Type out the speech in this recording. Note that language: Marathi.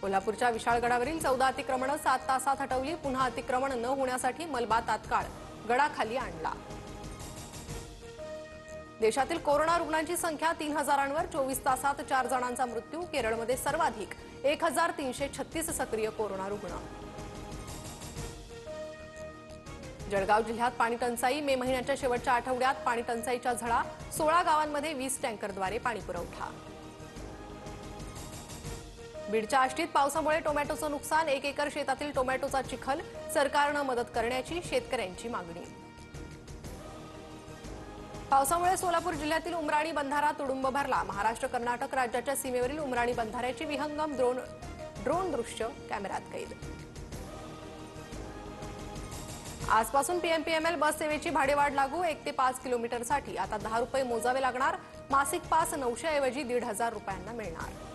कोल्हापूरच्या विशाळगडावरील 14 अतिक्रमणं 7 तासात हटवली। पुन्हा अतिक्रमण न होण्यासाठी मलबा तात्काळ गडाखाली आणला। देशातील कोरोना रुग्णांची संख्या 3000वर 24 तासात 4 जणांचा मृत्यू। केरळमध्ये सर्वाधिक 1336 सक्रिय कोरोना रुग्ण। जळगाव जिल्ह्यात पाणी टंचाई। मे महिन्याच्या शेवटच्या आठवड्यात पाणी टंचाईच्या झळा। 16 गावांमध्ये 20 टँकरद्वारे पाणी पुरवठा। बीडच्या आष्टीत पावसामुळे टोमॅटोचं नुकसान। 1 एकर शेतातील टोमॅटोचा चिखल। सरकारनं मदत करण्याची शेतकऱ्यांची मागणी। पावसामुळे सोलापूर जिल्ह्यातील उमराणी बंधारा तुडुंब भरला। महाराष्ट्र कर्नाटक राज्याच्या सीमेवरील उमराणी बंधाऱ्याची विहंगम ड्रोन दृश्य कॅमेऱ्यात कैद। आजपासून पीएमपीएमएल बस सेवेची भाडेवाढ लागू। 1 ते 5 किलोमीटरसाठी आता 10 रुपये मोजावे लागणार। मासिक पास 900 ऐवजी 1500 रुपयांना मिळणार।